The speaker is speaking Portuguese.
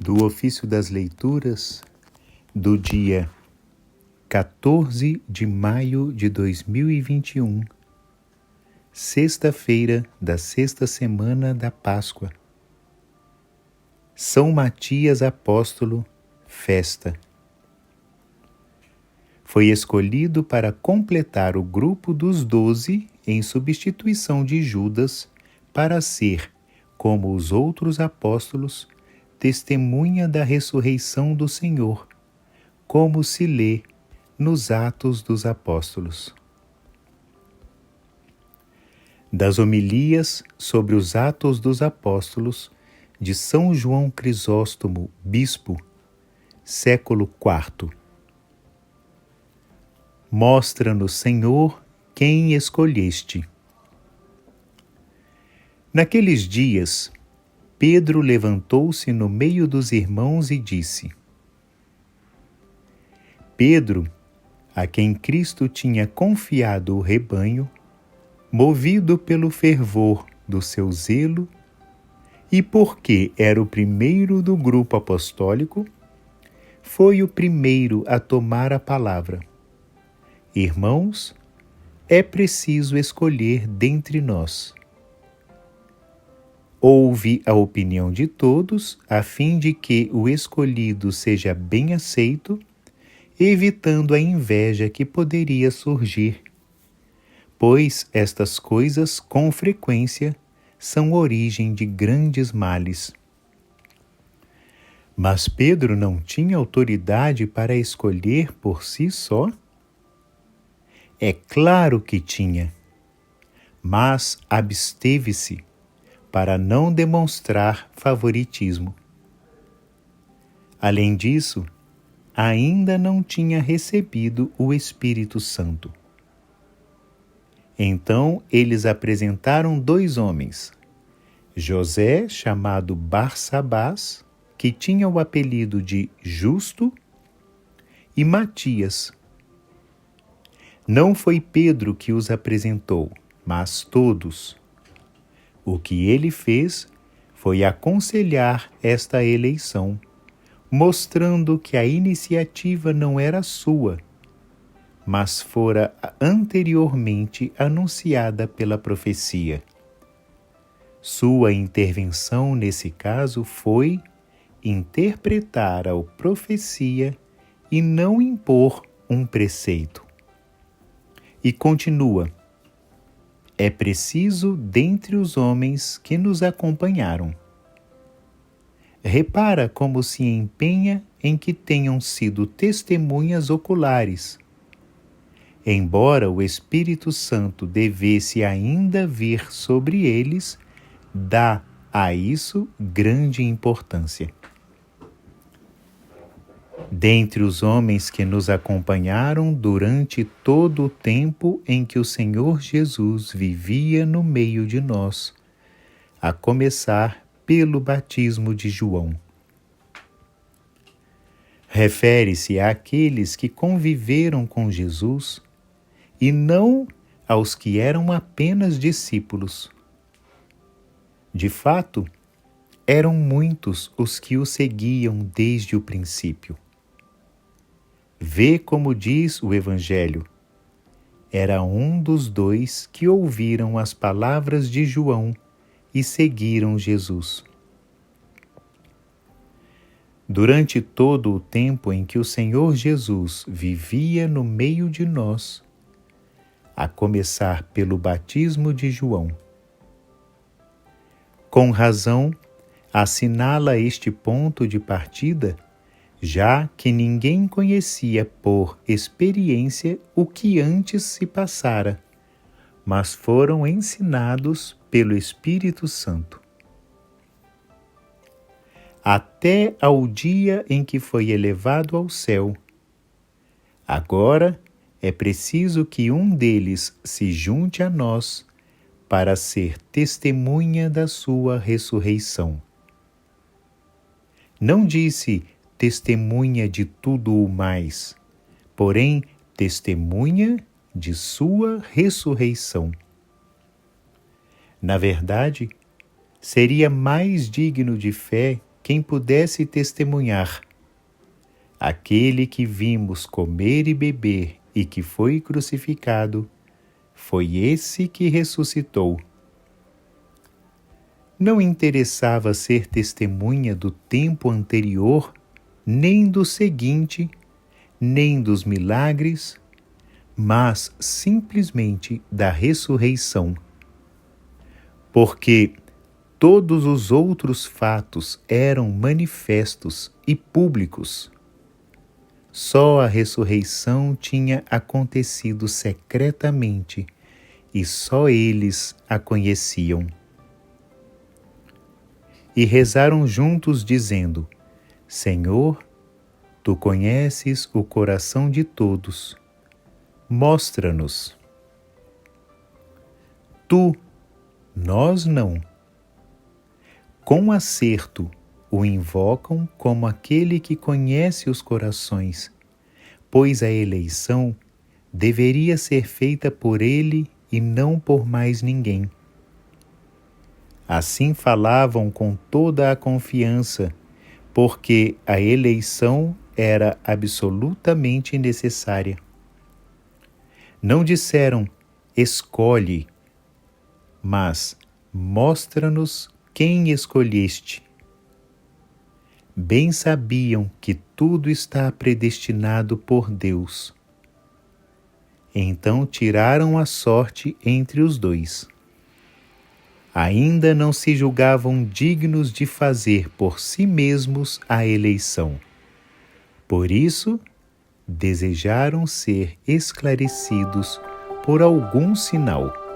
do ofício das leituras do dia 14 de maio de 2021, sexta-feira da sexta semana da Páscoa. São Matias Apóstolo, festa. Foi escolhido para completar o grupo dos 12 em substituição de Judas para ser, como os outros apóstolos, testemunha da ressurreição do Senhor, como se lê nos Atos dos Apóstolos. Das homilias sobre os Atos dos Apóstolos de São João Crisóstomo, bispo, século IV. Mostra-nos, Senhor, quem escolheste. Naqueles dias, Pedro levantou-se no meio dos irmãos e disse: Pedro, a quem Cristo tinha confiado o rebanho, movido pelo fervor do seu zelo e porque era o primeiro do grupo apostólico, foi o primeiro a tomar a palavra. Irmãos, é preciso escolher dentre nós. Ouve a opinião de todos, a fim de que o escolhido seja bem aceito, evitando a inveja que poderia surgir, pois estas coisas, com frequência, são origem de grandes males. Mas Pedro não tinha autoridade para escolher por si só? É claro que tinha, mas absteve-se para não demonstrar favoritismo. Além disso, ainda não tinha recebido o Espírito Santo. Então eles apresentaram 2 homens, José, chamado Barsabás, que tinha o apelido de Justo, e Matias. Não foi Pedro que os apresentou, mas todos. O que ele fez foi aconselhar esta eleição, mostrando que a iniciativa não era sua, mas fora anteriormente anunciada pela profecia. Sua intervenção nesse caso foi interpretar a profecia e não impor um preceito. E continua: é preciso dentre os homens que nos acompanharam. Repara como se empenha em que tenham sido testemunhas oculares, embora o Espírito Santo devesse ainda vir sobre eles, dá a isso grande importância. Dentre os homens que nos acompanharam durante todo o tempo em que o Senhor Jesus vivia no meio de nós, a começar pelo batismo de João. Refere-se àqueles que conviveram com Jesus e não aos que eram apenas discípulos. De fato, eram muitos os que o seguiam desde o princípio. Vê como diz o Evangelho: era um dos 2 que ouviram as palavras de João e seguiram Jesus. Durante todo o tempo em que o Senhor Jesus vivia no meio de nós, a começar pelo batismo de João, com razão, assinala este ponto de partida, já que ninguém conhecia por experiência o que antes se passara, mas foram ensinados pelo Espírito Santo. Até ao dia em que foi elevado ao céu. Agora é preciso que um deles se junte a nós para ser testemunha da sua ressurreição. Não disse testemunha de tudo o mais, porém testemunha de sua ressurreição. Na verdade, seria mais digno de fé quem pudesse testemunhar: aquele que vimos comer e beber e que foi crucificado, foi esse que ressuscitou. Não interessava ser testemunha do tempo anterior, nem do seguinte, nem dos milagres, mas simplesmente da ressurreição. Porque todos os outros fatos eram manifestos e públicos. Só a ressurreição tinha acontecido secretamente e só eles a conheciam. E rezaram juntos dizendo: Senhor, Tu conheces o coração de todos. Mostra-nos. Tu, nós não. Com acerto, o invocam como aquele que conhece os corações, pois a eleição deveria ser feita por ele e não por mais ninguém. Assim falavam com toda a confiança, porque a eleição era absolutamente necessária. Não disseram, escolhe, mas mostra-nos quem escolheste. Bem sabiam que tudo está predestinado por Deus. Então tiraram a sorte entre os dois. Ainda não se julgavam dignos de fazer por si mesmos a eleição. Por isso, desejaram ser esclarecidos por algum sinal.